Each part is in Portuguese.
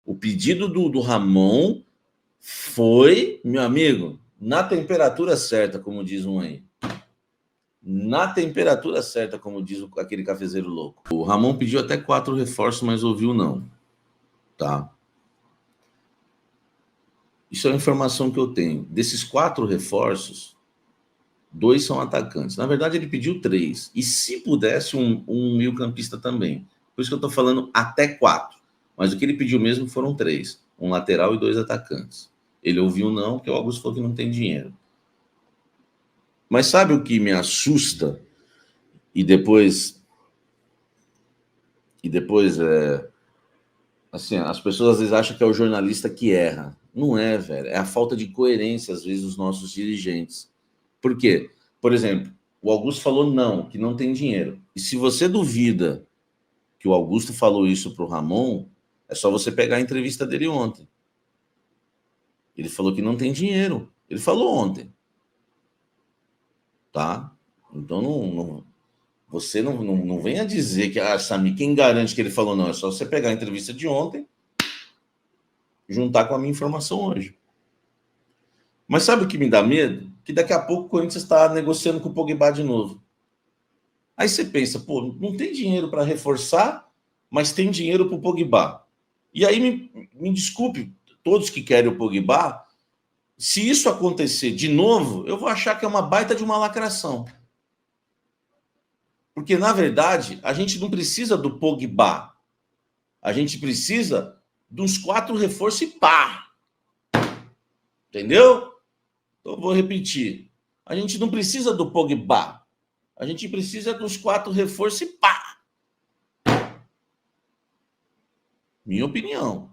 O pedido do Ramon foi, meu amigo, na temperatura certa, como diz um aí. Na temperatura certa, como diz aquele cafezeiro louco. O Ramon pediu até 4 reforços, mas ouviu não. Tá? Isso é a informação que eu tenho. Desses 4 reforços, 2 são atacantes. Na verdade, ele pediu 3. E se pudesse, um meio-campista também. Por isso que eu estou falando até 4. Mas o que ele pediu mesmo foram 3. Um lateral e 2 atacantes. Ele ouviu não, porque o Augusto falou que não tem dinheiro. Mas sabe o que me assusta? E depois assim, as pessoas às vezes acham que é o jornalista que erra. Não é, velho. É a falta de coerência, às vezes, dos nossos dirigentes. Por quê? Por exemplo, o Augusto falou não, que não tem dinheiro. E se você duvida que o Augusto falou isso para o Ramon, é só você pegar a entrevista dele ontem. Ele falou que não tem dinheiro. Ele falou ontem. Tá? Então, você não venha dizer que, Samir, quem garante que ele falou não? É só você pegar a entrevista de ontem e juntar com a minha informação hoje. Mas sabe o que me dá medo? Que daqui a pouco o Corinthians está negociando com o Pogba de novo. Aí você pensa, pô, não tem dinheiro para reforçar, mas tem dinheiro para o Pogba. E aí, me desculpe, todos que querem o Pogba, se isso acontecer de novo, eu vou achar que é uma baita de uma lacração. Porque, na verdade, a gente não precisa do Pogba. A gente precisa de uns 4 reforços e pá. Entendeu? Então, eu vou repetir. A gente não precisa do Pogba. A gente precisa dos 4 reforços e pá. Minha opinião.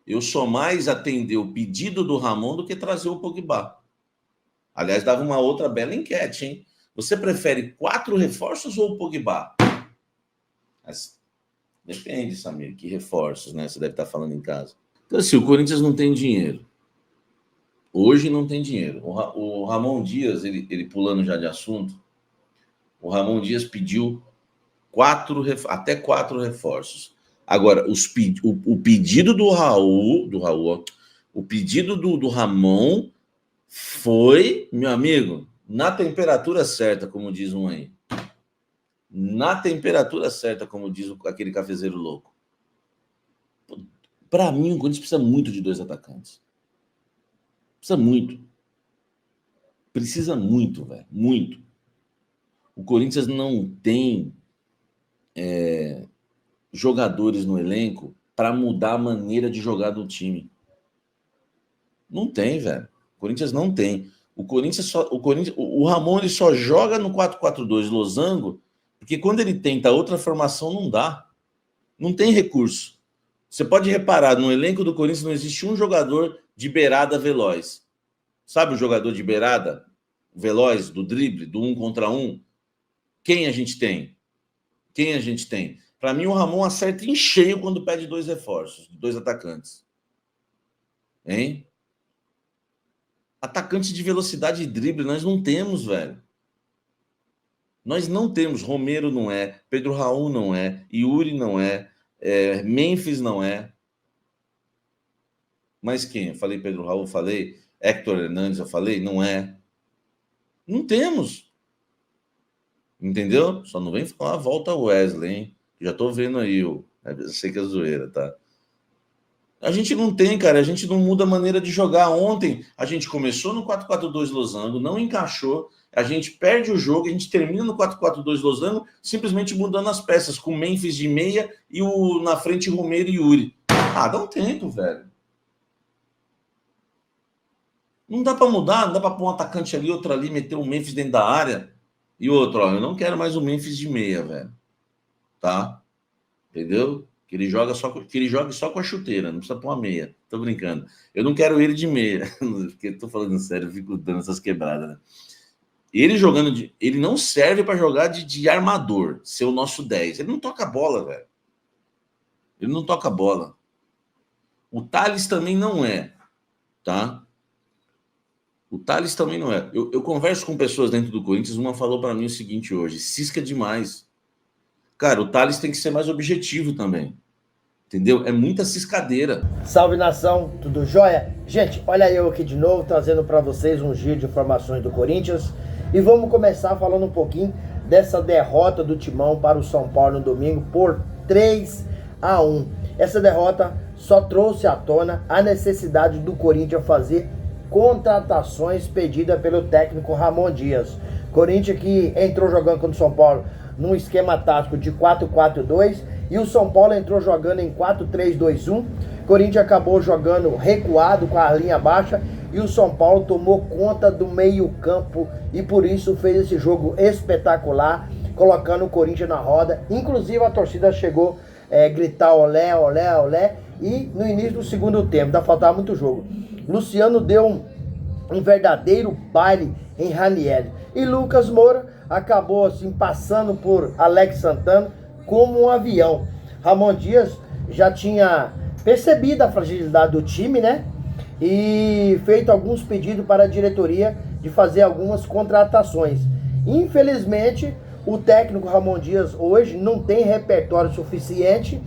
Eu sou mais atender o pedido do Ramon do que trazer o Pogba. Aliás, dava uma outra bela enquete, hein? Você prefere 4 reforços ou o Pogba? Mas depende, Samir, que reforços, né? Você deve estar falando em casa. Então, assim, o Corinthians não tem dinheiro. Hoje não tem dinheiro. O Ramon Dias, ele pulando já de assunto, o Ramon Dias pediu até 4 reforços. Agora, o pedido do Raul, o pedido do Ramon foi, meu amigo, na temperatura certa, como diz um aí. Na temperatura certa, como diz aquele cafezeiro louco. Para mim, o Corinthians precisa muito de 2 atacantes. Precisa muito. Precisa muito, velho. Muito. O Corinthians não tem jogadores no elenco para mudar a maneira de jogar do time. Não tem, velho. O Corinthians não tem. O Ramon ele só joga no 4-4-2 losango, porque quando ele tenta outra formação não dá. Não tem recurso. Você pode reparar, no elenco do Corinthians não existe um jogador de beirada veloz. Sabe o jogador de beirada veloz, do drible, do 1 contra 1? Quem a gente tem? Quem a gente tem? Para mim, o Ramon acerta em cheio quando pede 2 reforços, 2 atacantes. Hein? Atacante de velocidade e drible, nós não temos, velho. Nós não temos. Romero não é, Pedro Raul não é, Yuri não é, Memphis não é. Mas quem? Eu falei Pedro Raul, falei Héctor Hernandes, eu falei, não é. Não temos. Entendeu? Só não vem falar, volta o Wesley, hein? Já tô vendo aí, eu sei que é zoeira, tá? A gente não tem, cara, a gente não muda a maneira de jogar. Ontem a gente começou no 4-4-2 losango, não encaixou, a gente perde o jogo, a gente termina no 4-4-2 losango, simplesmente mudando as peças, com o Memphis de meia e na frente Romero e Yuri. Ah, dá um tempo, velho. Não dá para mudar, não dá para pôr um atacante ali, outro ali, meter o Memphis dentro da área. E outro, ó, eu não quero mais o Memphis de meia, velho. Tá? Entendeu? Que ele jogue só com a chuteira, não precisa pôr uma meia. Tô brincando. Eu não quero ele de meia, porque tô falando sério, eu fico dando essas quebradas, né? Ele jogando ele não serve para jogar de armador, ser o nosso 10. Ele não toca a bola, velho. Ele não toca a bola. O Thales também não é, tá? O Thales também não é. Eu converso com pessoas dentro do Corinthians, uma falou para mim o seguinte hoje: cisca demais. Cara, o Thales tem que ser mais objetivo também. Entendeu? É muita ciscadeira. Salve, nação, tudo jóia? Gente, olha eu aqui de novo, trazendo para vocês um giro de informações do Corinthians. E vamos começar falando um pouquinho dessa derrota do Timão para o São Paulo no domingo por 3-1. Essa derrota só trouxe à tona a necessidade do Corinthians fazer contratações pedidas pelo técnico Ramon Dias. Corinthians que entrou jogando contra o São Paulo num esquema tático de 4-4-2 e o São Paulo entrou jogando em 4-3-2-1. Corinthians acabou jogando recuado com a linha baixa e o São Paulo tomou conta do meio-campo e por isso fez esse jogo espetacular, colocando o Corinthians na roda. Inclusive a torcida chegou a gritar olé, olé, olé. E no início do segundo tempo, ainda faltava muito jogo, Luciano deu um verdadeiro baile em Ranieri. E Lucas Moura acabou assim passando por Alex Santana como um avião. Ramon Dias já tinha percebido a fragilidade do time, né? E feito alguns pedidos para a diretoria de fazer algumas contratações. Infelizmente, o técnico Ramon Dias hoje não tem repertório suficiente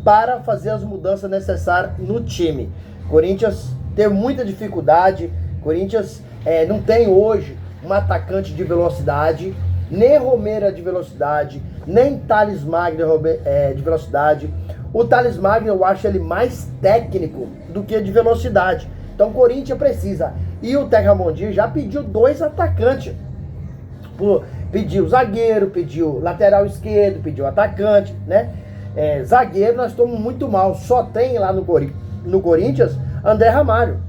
para fazer as mudanças necessárias no time. Corinthians teve muita dificuldade. Corinthians não tem hoje um atacante de velocidade, nem Romero de velocidade, nem Thales Magno de velocidade. O Thales Magno eu acho ele mais técnico do que de velocidade. Então o Corinthians precisa. E o técnico Ramon Dias já pediu 2 atacantes. Pediu zagueiro, pediu lateral esquerdo, pediu atacante, né? Zagueiro nós estamos muito mal. Só tem lá no Corinthians André Ramalho.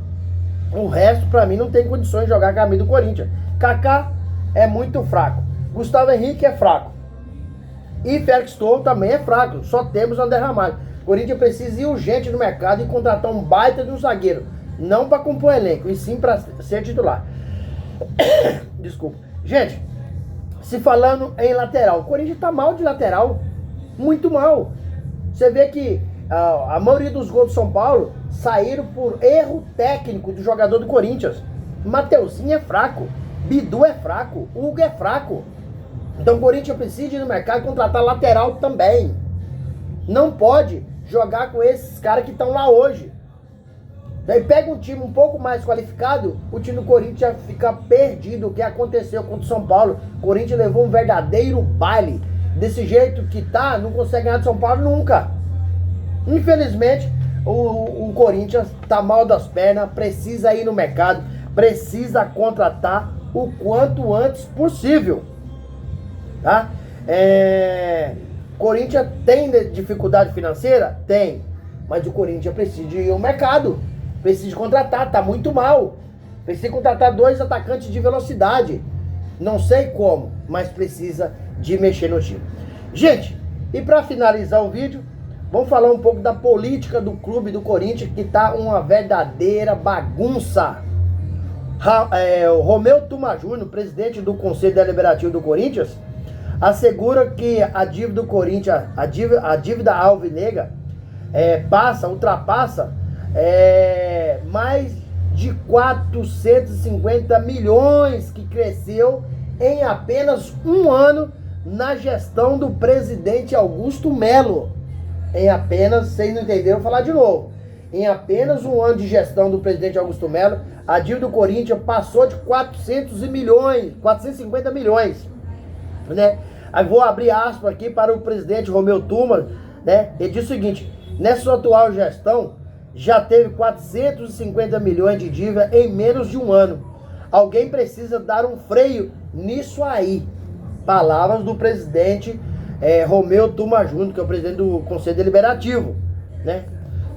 O resto pra mim não tem condições de jogar a camisa do Corinthians. Kaká é muito fraco. Gustavo Henrique é fraco. E Félix Torres também é fraco. Só temos André Ramalho. Corinthians precisa ir urgente no mercado e contratar um baita de um zagueiro. Não para compor elenco, e sim para ser titular. Desculpa. Gente, se falando em lateral, o Corinthians tá mal de lateral. Muito mal. Você vê que a maioria dos gols do São Paulo saíram por erro técnico do jogador do Corinthians. Mateuzinho é fraco. Bidu é fraco. Hugo é fraco. Então o Corinthians precisa ir no mercado e contratar lateral também. Não pode jogar com esses caras que estão lá hoje. Daí pega um time um pouco mais qualificado, o time do Corinthians fica perdido. O que aconteceu contra o São Paulo? O Corinthians levou um verdadeiro baile. Desse jeito que tá, não consegue ganhar de São Paulo nunca. Infelizmente, o Corinthians tá mal das pernas, precisa ir no mercado, precisa contratar o quanto antes possível. Tá? Corinthians tem dificuldade financeira? Tem. Mas o Corinthians precisa ir ao mercado. Precisa contratar, tá muito mal. Precisa contratar 2 atacantes de velocidade. Não sei como, mas precisa de mexer no time. Gente, e para finalizar o vídeo, vamos falar um pouco da política do clube do Corinthians, que tá uma verdadeira bagunça. O Romeu Tuma Júnior, presidente do Conselho Deliberativo do Corinthians, assegura que a dívida do Corinthians, a dívida alvinegra, ultrapassa mais de 450 milhões, que cresceu em apenas um ano na gestão do presidente Augusto Melo. Em apenas, vocês não entenderam, vou falar de novo. Em apenas um ano de gestão do presidente Augusto Melo, a dívida do Corinthians passou de 450 milhões, né? Aí vou abrir aspas aqui para o presidente Romeu Tuma, né? Ele diz o seguinte: nessa sua atual gestão, já teve 450 milhões de dívida em menos de um ano. Alguém precisa dar um freio nisso aí. Palavras do presidente Romeu Tuma Júnior, que é o presidente do Conselho Deliberativo, né?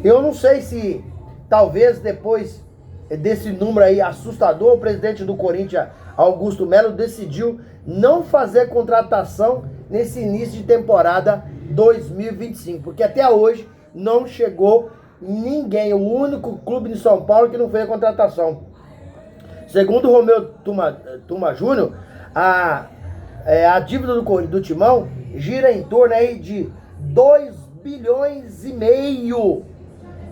Eu não sei se, talvez depois desse número aí assustador, o presidente do Corinthians, Augusto Melo, decidiu não fazer contratação nesse início de temporada 2025, porque até hoje não chegou ninguém, o único clube de São Paulo que não fez a contratação. Segundo o Romeu Tuma Júnior, a dívida do Timão gira em torno aí de 2 bilhões e meio.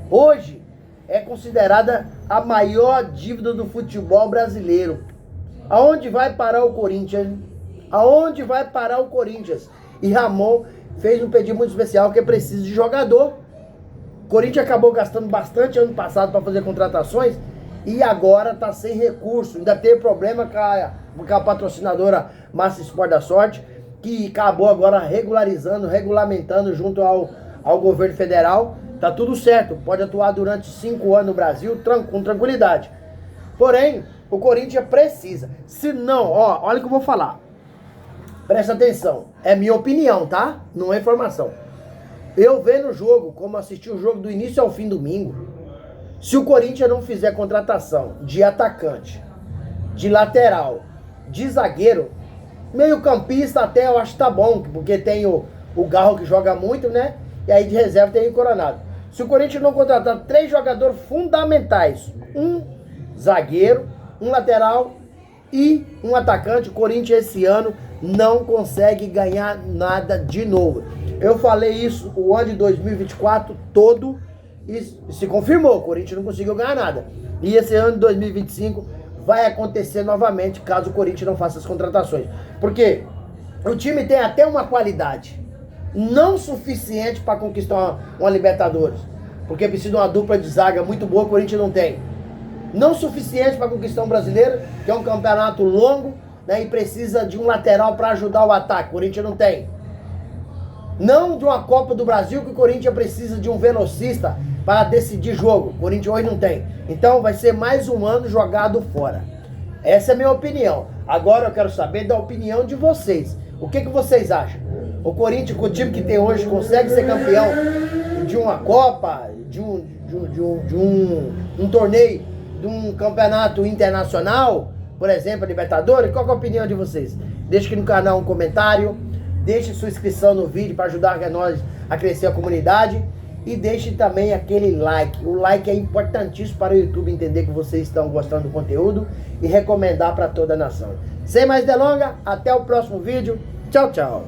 Hoje é considerada a maior dívida do futebol brasileiro. Aonde vai parar o Corinthians? Aonde vai parar o Corinthians? E Ramon fez um pedido muito especial, que é preciso de jogador. Corinthians acabou gastando bastante ano passado para fazer contratações e agora está sem recurso. Ainda teve problema com a patrocinadora Massa Sport da Sorte, que acabou agora regulamentando junto ao governo federal. Tá tudo certo, pode atuar durante 5 anos no Brasil com tranquilidade. Porém, o Corinthians precisa. Se não, ó, olha o que eu vou falar. Presta atenção, é minha opinião, tá? Não é informação. Eu vendo o jogo, como assisti o jogo do início ao fim domingo, se o Corinthians não fizer contratação de atacante, de lateral, de zagueiro, meio campista até eu acho que tá bom, porque tem o Garro que joga muito, né? E aí de reserva tem o Coronado. Se o Corinthians não contratar 3 jogadores fundamentais, um zagueiro, um lateral e um atacante, o Corinthians esse ano não consegue ganhar nada de novo. Eu falei isso o ano de 2024 todo e se confirmou, o Corinthians não conseguiu ganhar nada. E esse ano de 2025 vai acontecer novamente, caso o Corinthians não faça as contratações. Porque o time tem até uma qualidade não suficiente para conquistar uma Libertadores. Porque precisa de uma dupla de zaga muito boa, o Corinthians não tem. Não suficiente para conquistar um brasileiro, que é um campeonato longo, né, e precisa de um lateral para ajudar o ataque. O Corinthians não tem. Não de uma Copa do Brasil, que o Corinthians precisa de um velocista para decidir jogo. O Corinthians hoje não tem. Então vai ser mais um ano jogado fora. Essa é a minha opinião. Agora eu quero saber da opinião de vocês. O que vocês acham? O Corinthians, com o time que tem hoje, consegue ser campeão de uma Copa, de um torneio, de um campeonato internacional, por exemplo, a Libertadores? Qual é a opinião de vocês? Deixe aqui no canal um comentário, deixe sua inscrição no vídeo para ajudar nós a crescer a comunidade e deixe também aquele like. O like é importantíssimo para o YouTube entender que vocês estão gostando do conteúdo e recomendar para toda a nação. Sem mais delongas, até o próximo vídeo. Tchau, tchau.